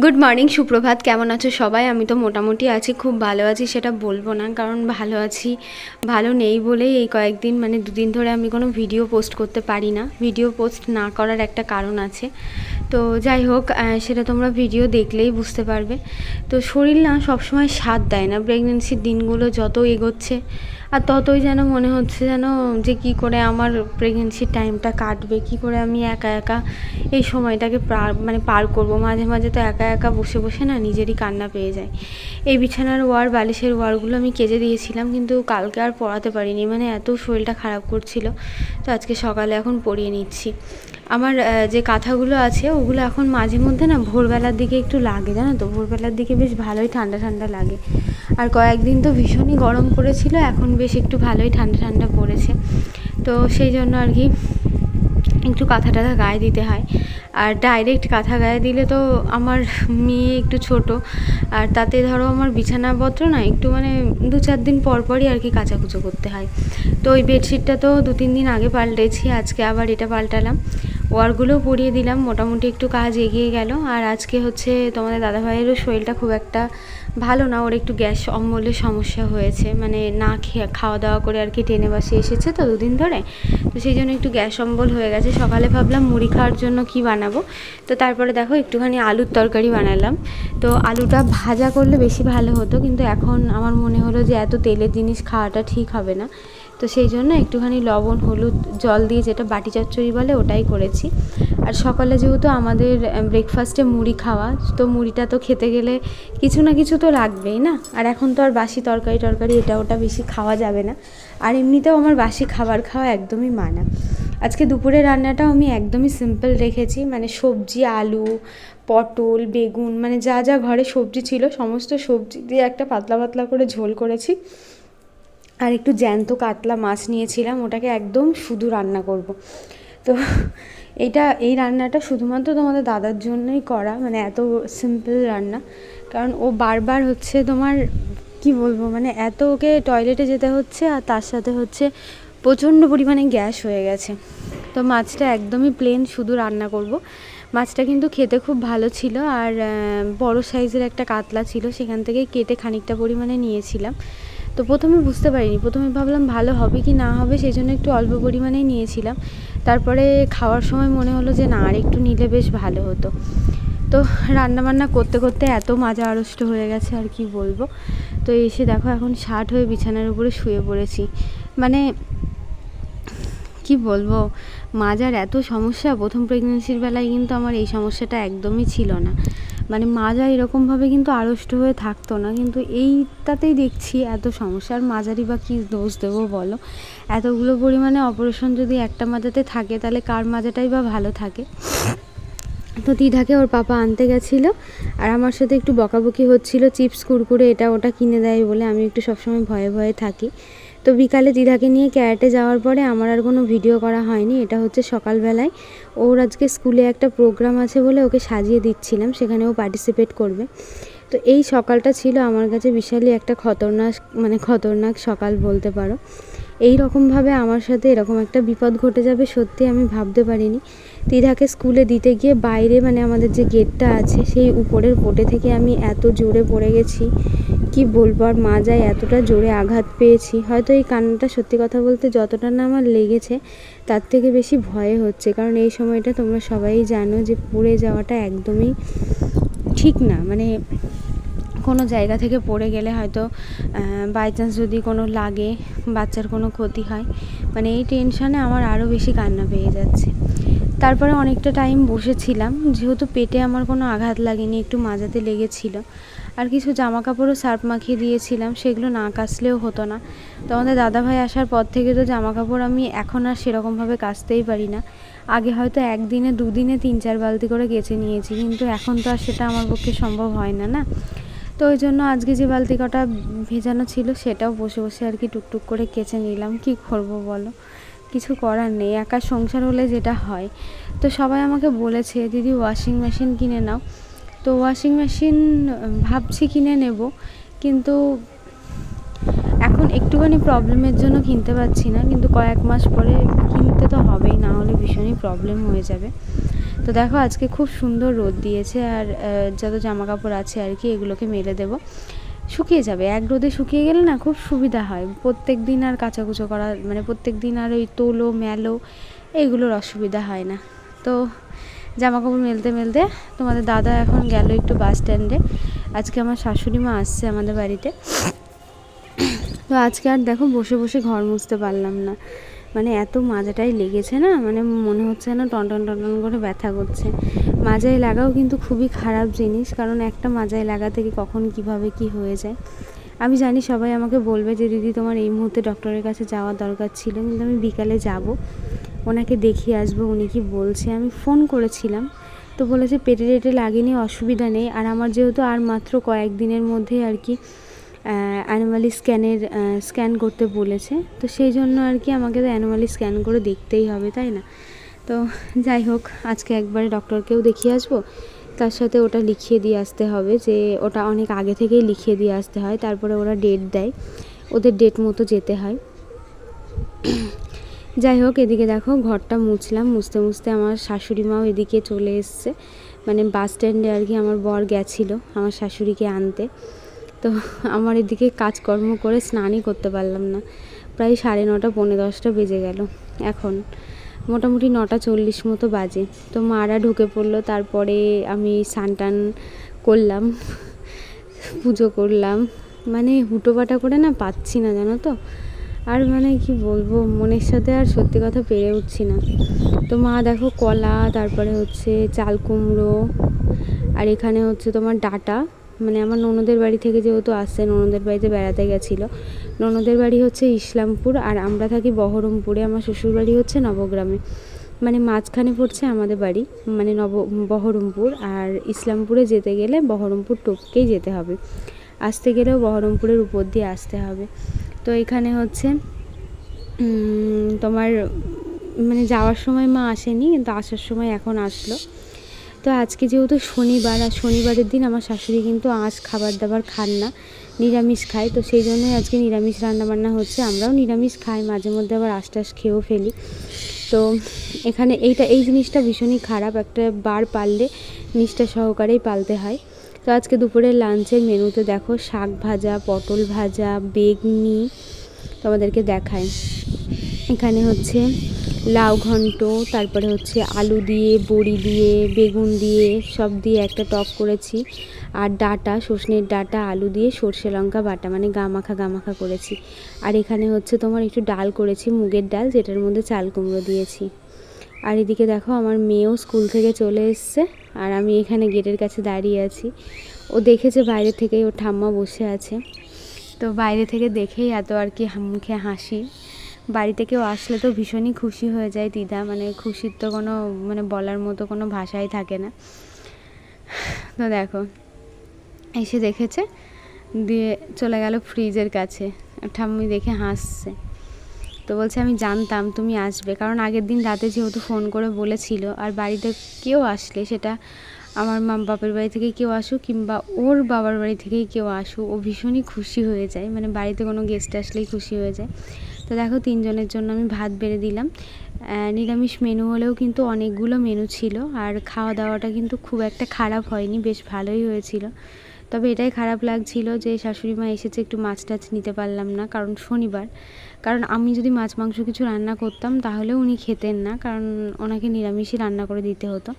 Good morning, সুপ্রভাত। কেমন আছো সবাই? আমি তো মোটামুটি আছি, খুব ভালো আছি সেটা বলবো না, কারণ ভালো আছি ভালো নেই বলেই এই কয়েকদিন মানে দুদিন ধরে আমি কোনো ভিডিও পোস্ট করতে পারি না। ভিডিও পোস্ট না করার একটা কারণ আছে, তো যাই হোক সেটা তোমরা ভিডিও দেখলেই বুঝতে পারবে। তো শরীর না সবসময় সাথ দেয় না, প্রেগনেন্সির দিনগুলো যত এগোচ্ছে আর ততই যেন মনে হচ্ছে যেন যে কী করে আমার প্রেগনেন্সির টাইমটা কাটবে, কী করে আমি একা একা এই সময়টাকে পার করবো। মাঝে মাঝে তো একা একা বসে বসে না নিজেরই কান্না পেয়ে যায়। এই বিছানার ওয়ার, বালিশের ওয়ারগুলো আমি কেচে দিয়েছিলাম, কিন্তু কালকে আর পরাতে পারিনি, মানে এত শরীরটা খারাপ করছিল। তো আজকে সকালে এখন পরিয়ে নিচ্ছি। আমার যে কাঁথাগুলো আছে ওগুলো এখন মাঝে মধ্যে না ভোরবেলার দিকে একটু লাগে, জানো তো, ভোরবেলার দিকে বেশ ভালোই ঠান্ডা ঠান্ডা লাগে। আর কয়েকদিন তো ভীষণই গরম পড়েছিল, এখন বেশ একটু ভালোই ঠান্ডা ঠান্ডা পড়েছে। তো সেই জন্য আর কি একটু কাঁথা টাথা গায়ে দিতে হয়। আর ডাইরেক্ট কাঁথা গায়ে দিলে তো আমার মেয়ে একটু ছোট, আর তাতে ধরো আমার বিছানাপত্র না একটু মানে 2-4 দিন পর পরই আর কি কাচাকুচো করতে হয়। তো ওই বেডশিটটা তো 2-3 দিন আগে পাল্টেছি, আজকে আবার এটা পাল্টালাম। ওয়ারগুলোও পরিয়ে দিলাম, মোটামুটি একটু কাজ এগিয়ে গেল। আর আজকে হচ্ছে তোমাদের দাদাভাইয়েরও শরীরটা খুব একটা ভালো না, ওর একটু গ্যাস অম্বলের সমস্যা হয়েছে, মানে না খাওয়া দাওয়া করে আর কি টেনে বাসে এসেছে তো 2 দিন ধরে, তো সেই জন্য একটু গ্যাস অম্বল হয়ে গেছে। সকালে ভাবলাম মুড়ি খাওয়ার জন্য কি বানাবো, তো তারপরে দেখো একটুখানি আলুর তরকারি বানালাম। তো আলুটা ভাজা করলে বেশি ভালো হতো, কিন্তু এখন আমার মনে হলো যে এত তেলের জিনিস খাওয়াটা ঠিক হবে না, তো সেই জন্য একটুখানি লবণ হলুদ জল দিয়ে, যেটা বাটি চচ্চড়ি বলে, ওটাই করেছি। আর সকালে যেহেতু আমাদের ব্রেকফাস্টে মুড়ি খাওয়া, তো মুড়িটা তো খেতে গেলে কিছু না কিছু তো লাগবেই না। আর এখন তো আর বাসি তরকারি এটা ওটা বেশি খাওয়া যাবে না, আর এমনিতেও আমার বাসি খাবার খাওয়া একদমই মানা। আজকে দুপুরে রান্নাটাও আমি একদমই সিম্পল রেখেছি, মানে সবজি আলু পটল বেগুন, মানে যা যা ঘরে সবজি ছিল সমস্ত সবজি দিয়ে একটা পাতলা পাতলা করে ঝোল করেছি। আর একটু জ্যান্ত কাতলা মাছ নিয়েছিলাম, ওটাকে একদম শুধু রান্না করব। তো এই রান্নাটা শুধুমাত্র তোমাদের দাদার জন্যই করা, মানে এত সিম্পল রান্না, কারণ ও বারবার হচ্ছে তোমার কি বলবো, মানে এত ওকে টয়লেটে যেতে হচ্ছে, আর তার সাথে হচ্ছে প্রচণ্ড পরিমাণে গ্যাস হয়ে গেছে। তো মাছটা একদমই প্লেন শুধু রান্না করব। মাছটা কিন্তু খেতে খুব ভালো ছিল, আর বড় সাইজের একটা কাতলা ছিল, সেখান থেকে কেটে খানিকটা পরিমাণে নিয়েছিলাম। তো প্রথমে বুঝতে পারিনি, প্রথমে ভাবলাম ভালো হবে কি না হবে, সেই জন্য একটু অল্প পরিমাণেই নিয়েছিলাম। তারপরে খাওয়ার সময় মনে হলো যে না, আর একটু নিলে বেশ ভালো হতো। তো রান্নাবান্না করতে করতে এত মাজা আড়ষ্ট হয়ে গেছে আর কি বলবো। তো এসে দেখো এখন ষাট হয়ে বিছানার উপরে শুয়ে পড়েছি। মানে কি বলবো, মাজার এত সমস্যা। প্রথম প্রেগনেন্সির বেলায় কিন্তু আমার এই সমস্যাটা একদমই ছিল না, মানে মাজা এরকমভাবে কিন্তু আড়ষ্ট হয়ে থাকতো না, কিন্তু এইটাতেই দেখছি এত সমস্যা। আর মাজারই বা কী দোষ দেবো বলো, এতগুলো পরিমাণে অপারেশন যদি একটা মাজাতে থাকে, তাহলে কার মাজাটাই বা ভালো থাকে। তো দিদাকে ওর পাপা আনতে গেছিলো, আর আমার সাথে একটু বকাবকি হচ্ছিলো, চিপস কুরকুরে এটা ওটা কিনে দেয় বলে। আমি একটু সবসময় ভয়ে ভয়ে থাকি। তো বিকালে দিদাকে নিয়ে ক্যারাটে যাওয়ার পরে আমার আর কোনো ভিডিও করা হয়নি। এটা হচ্ছে সকালবেলায় ওর আজকে স্কুলে একটা প্রোগ্রাম আছে বলে ওকে সাজিয়ে দিচ্ছিলাম, সেখানে ও পার্টিসিপেট করবে। তো এই সকালটা ছিল আমার কাছে বিশালই একটা খতরনাক সকাল বলতে পারো। এই রকমভাবে আমার সাথে এরকম একটা বিপদ ঘটে যাবে সত্যি আমি ভাবতে পারিনি। দিদাকে স্কুলে দিতে গিয়ে বাইরে, মানে আমাদের যে গেটটা আছে সেই উপরের পোটে থেকে আমি এত জোরে পড়ে গেছি কি বলবো। আর মাজায় এতটা জোরে আঘাত পেয়েছি, হয়তো এই কান্নাটা সত্যি কথা বলতে যতটা না আমার লেগেছে তার থেকে বেশি ভয়ে হচ্ছে, কারণ এই সময়টা তোমরা সবাই জানো যে পড়ে যাওয়াটা একদমই ঠিক না। মানে কোনো জায়গা থেকে পড়ে গেলে হয়তো বাই চান্স যদি কোনো লাগে, বাচ্চার কোনো ক্ষতি হয়, মানে এই টেনশানে আমার আরও বেশি কান্না পেয়ে যাচ্ছে। তারপরে অনেকটা টাইম বসেছিলাম, যেহেতু পেটে আমার কোনো আঘাত লাগেনি, একটু মাজাতে লেগেছিল। আর কিছু জামা কাপড়ও সার্ফ মাখিয়ে দিয়েছিলাম, সেগুলো না কাচলেও হতো না। তো আমাদের দাদাভাই আসার পর থেকে তো জামা কাপড় আমি এখন আর সেরকমভাবে কাচতেই পারি না। আগে হয়তো একদিনে 2 দিনে 3-4 বালতি করে কেচে নিয়েছি, কিন্তু এখন তো আর সেটা আমার পক্ষে সম্ভব হয় না। তো ওই জন্য আজকে যে বালতি কটা ভেজানো ছিল সেটাও বসে বসে আর কি টুকটুক করে কেচে নিলাম। কি করবো বলো, কিছু করার নেই, একা সংসার হলে যেটা হয়। তো সবাই আমাকে বলেছে দিদি ওয়াশিং মেশিন কিনে নাও, তো ওয়াশিং মেশিন ভাবছি কিনে নেব, কিন্তু এখন একটুখানি প্রবলেমের জন্য কিনতে পারছি না, কিন্তু কয়েক মাস পরে কিনতে তো হবেই, না হলে ভীষণই প্রবলেম হয়ে যাবে। তো দেখো আজকে খুব সুন্দর রোদ দিয়েছে, আর যত জামা কাপড় আছে আর কি এগুলোকে মেলে দেবো, শুকিয়ে যাবে। এক রোদে শুকিয়ে গেলে না খুব সুবিধা হয়, প্রত্যেক দিন আর কাচাকুচো করা মানে প্রত্যেক দিন আর ওই তোলো মেলো এইগুলোর অসুবিধা হয় না। তো জামা কাপড় মেলতে মেলতে তোমাদের দাদা এখন গেল একটু বাস স্ট্যান্ডে। আজকে আমার শাশুড়ি মা আসছে আমাদের বাড়িতে। তো আজকে আর দেখো বসে বসে ঘর মুছতে পারলাম না, মানে এত মাজাটাই লেগেছে না, মানে মনে হচ্ছে না টনটন টনটন করে ব্যথা করছে। মাজায় লাগাও কিন্তু খুবই খারাপ জিনিস, কারণ একটা মাজায় লাগা থেকে কখন কিভাবে কি হয়ে যায়। আমি জানি সবাই আমাকে বলবে যে দিদি তোমার এই মুহূর্তে ডক্টরের কাছে যাওয়ার দরকার ছিল, কিন্তু আমি বিকালে যাব, ওনাকে দেখিয়ে আসবো উনি কি বলছে। আমি ফোন করেছিলাম, তো বলেছে পেটে টেটে লাগেনি, অসুবিধা নেই। আর আমার যেহেতু আর মাত্র কয়েকদিনের মধ্যে আর কি অ্যানোমালি স্ক্যান করতে বলেছে, তো সেই জন্য আর কি আমাকে তো অ্যানোমালি স্ক্যান করে দেখতেই হবে, তাই না? তো যাই হোক আজকে একবারে ডক্টরকেও দেখিয়ে আসবো, তার সাথে ওটা লিখিয়ে দিয়ে আসতে হবে, যে ওটা অনেক আগে থেকেই লিখিয়ে দিয়ে আসতে হয়, তারপরে ওরা ডেট দেয়, ওদের ডেট মতো যেতে হয়। যাই হোক এদিকে দেখো ঘরটা মুছলাম, মুছতে মুছতে আমার শাশুড়ি মাও এদিকে চলে এসছে, মানে বাস স্ট্যান্ডে আর কি আমার বর গেছিলো আমার শাশুড়িকে আনতে। তো আমার এদিকে কাজকর্ম করে স্নানই করতে পারলাম না, প্রায় 9:30 পৌনে 10টা বেজে গেল। এখন মোটামুটি 9:40 মতো বাজে। তো মারা ঢুকে পড়লো, তারপরে আমি স্নান করলাম, পুজো করলাম, মানে হুটোপাটা করে না পাচ্ছি না জানো তো, আর মানে কি বলবো, মনের সাথে আর সত্যি কথা পেরে উঠছি না। তো মা দেখো কলা, তারপরে হচ্ছে চাল কুমড়ো, আর এখানে হচ্ছে তোমার ডাঁটা, মানে আমার ননদের বাড়ি থেকে যেহেতু আসছে, ননদের বাড়িতে বেড়াতে গেছিলো। ননদের বাড়ি হচ্ছে ইসলামপুর, আর আমরা থাকি বহরমপুরে, আমার শ্বশুর বাড়ি হচ্ছে নবগ্রামে, মানে মাঝখানে পড়ছে আমাদের বাড়ি, মানে বহরমপুর। আর ইসলামপুরে যেতে গেলে বহরমপুর টপকেই যেতে হবে, আসতে গেলেও বহরমপুরের উপর দিয়ে আসতে হবে। তো এখানে হচ্ছে তোমার মানে যাওয়ার সময় মা আসেনি, কিন্তু আসার সময় এখন আসলো। তো আজকে যেহেতু শনিবার, আর শনিবারের দিন আমার শাশুড়ি কিন্তু আঁশ খাবার দাবার খান না, নিরামিষ খায়, তো সেই জন্যই আজকে নিরামিষ রান্নাবান্না হচ্ছে। আমরাও নিরামিষ খাই, মাঝে মধ্যে আবার আঁশ টাশ খেয়েও ফেলি। তো এখানে এই জিনিসটা ভীষণই খারাপ, একটা বার পাললে নিষ্ঠা সহকারেই পালতে হয়। তো আজকে দুপুরের লাঞ্চের মেনুতে দেখো শাক ভাজা, পটল ভাজা, বেগনি, তোমাদেরকে দেখাই। এখানে হচ্ছে লাউ ঘন্ট, তারপরে হচ্ছে আলু দিয়ে, বড়ি দিয়ে, বেগুন দিয়ে, সব দিয়ে একটা টক করেছি। আর ডাঁটা, সজনের ডাঁটা, আলু দিয়ে সর্ষে লঙ্কা বাটা, মানে গামাখা করেছি। আর এখানে হচ্ছে তোমার একটু ডাল করেছি, মুগের ডাল, যেটার মধ্যে চাল কুমড়ো দিয়েছি। আর এদিকে দেখো আমার মেয়েও স্কুল থেকে চলে এসছে, আর আমি এখানে গেটের কাছে দাঁড়িয়ে আছি। ও দেখেছে বাইরে থেকেই, ওর ঠাম্মা বসে আছে, তো বাইরে থেকে দেখেই এত আর কি মুখে হাসি। বাড়িতে কেউ আসলে তো ভীষণই খুশি হয়ে যায় দিদা, মানে খুশির তো কোনো মানে বলার মতো কোনো ভাষাই থাকে না। তো দেখো এসে দেখেছে, দিয়ে চলে গেল ফ্রিজের কাছে, ঠাম্মি দেখে হাসছে। তো বলছে আমি জানতাম তুমি আসবে, কারণ আগের দিন রাতে যেহেতু ফোন করে বলেছিল। আর বাড়িতে কেউ আসলে, সেটা আমার মা বাপের বাড়ি থেকে কেউ আসুক কিংবা ওর বাবার বাড়ি থেকেই কেউ আসুক, ও ভীষণই খুশি হয়ে যায়, মানে বাড়িতে কোনো গেস্ট আসলেই খুশি হয়ে যায়। তো দেখো 3 জনের জন্য আমি ভাত বেড়ে দিলাম। নিরামিষ মেনু হলেও কিন্তু অনেকগুলো মেনু ছিল, আর খাওয়া দাওয়াটা কিন্তু খুব একটা খারাপ হয়নি, বেশ ভালোই হয়েছিল। তবে এটাই খারাপ লাগছিল যে শাশুড়ি মা এসেছে, একটু মাছ টাছ নিতে পারলাম না, কারণ শনিবার। কারণ আমি যদি মাছ মাংস কিছু রান্না করতাম তাহলে উনি খেতেন না, কারণ ওনাকে নিরামিষই রান্না করে দিতে হতো।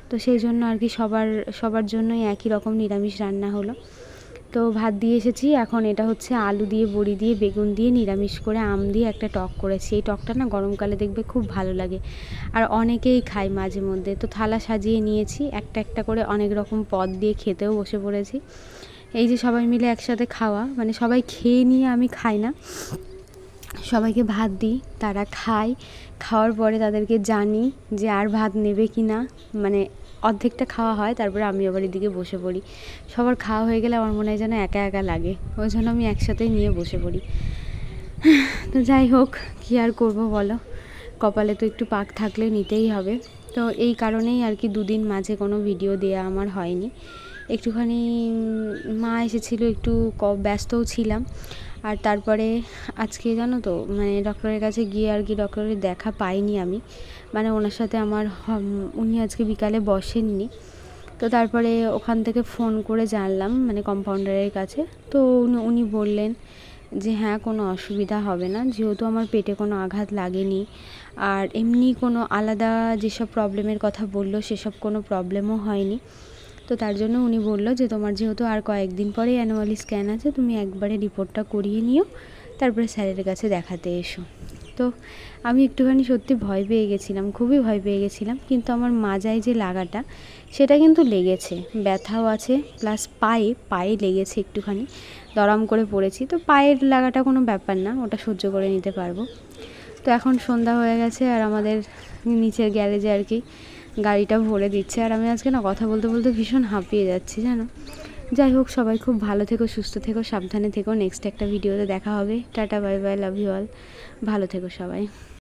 তো সেই জন্য আর কি সবার জন্যই একই রকম নিরামিষ রান্না হলো। তো ভাত দিয়ে এসেছি, এখন এটা হচ্ছে আলু দিয়ে, বড়ি দিয়ে, বেগুন দিয়ে, নিরামিষ করে আম দিয়ে একটা টক করেছি। এই টকটা না গরমকালে দেখবে খুব ভালো লাগে, আর অনেকেই খায় মাঝে মধ্যে। তো থালা সাজিয়ে নিয়েছি, একটা একটা করে অনেক রকম পদ দিয়ে খেতেও বসে পড়েছি। এই যে সবাই মিলে একসাথে খাওয়া, মানে সবাই খেয়ে নিয়ে আমি খাই না, সবাইকে ভাত দিই, তারা খায়, খাওয়ার পরে তাদেরকে জানি যে আর ভাত নেবে কি না, মানে অর্ধেকটা খাওয়া হয়, তারপরে আমি আবার এদিকে বসে পড়ি। সবার খাওয়া হয়ে গেলে আমার মনে হয় যেন একা একা লাগে, ওই জন্য আমি একসাথেই নিয়ে বসে পড়ি। তো যাই হোক, কী আর করবো বলো, কপালে তো একটু পাক থাকলে নিতেই হবে। তো এই কারণেই আর কি 2 দিন মাঝে কোনো ভিডিও দেওয়া আমার হয়নি। একটুখানি মা এসেছিলো, একটু ব্যস্তও ছিলাম। আর তারপরে আজকে জানো তো মানে ডক্টরের কাছে গিয়ে আর কি ডক্টরের দেখা পাইনি আমি, মানে ওনার সাথে আমার উনি আজকে বিকালে বসেননি। তো তারপরে ওখান থেকে ফোন করে জানলাম মানে কম্পাউন্ডারের কাছে। তো উনি বললেন যে হ্যাঁ কোনো অসুবিধা হবে না, যেহেতু আমার পেটে কোনো আঘাত লাগেনি আর এমনি কোনো আলাদা যেসব প্রবলেমের কথা বললো সেসব কোনো প্রবলেমও হয়নি। তো তার জন্য উনি বললো যে তোমার যেহেতু আর কয়েকদিন পরেই অ্যানুয়ালি স্ক্যান আছে, তুমি একবারে রিপোর্টটা করিয়ে নিও, তারপরে স্যারের কাছে দেখাতে এসো। তো আমি একটুখানি সত্যি ভয় পেয়ে গেছিলাম, খুবই ভয় পেয়ে গেছিলাম, কিন্তু আমার মাজায় যে লাগাটা সেটা কিন্তু লেগেছে, ব্যথাও আছে, প্লাস পায়ে লেগেছে একটুখানি, দড়াম করে পড়েছি। তো পায়ের লাগাটা কোনো ব্যাপার না, ওটা সহ্য করে নিতে পারবো। তো এখন সন্ধ্যা হয়ে গেছে আর আমাদের নিচের গ্যারেজে আর কি গাড়িটা ভরে দিচ্ছে, আর আমি আজকে না কথা বলতে বলতে ভীষণ হাঁপিয়ে যাচ্ছি জানো। যাই হোক, সবাই খুব ভালো থেকো, সুস্থ থেকো, সাবধানে থেকো। নেক্সট একটা ভিডিওতে দেখা হবে। Ta-ta, bye bye, love you all. ভালো থেকো সবাই।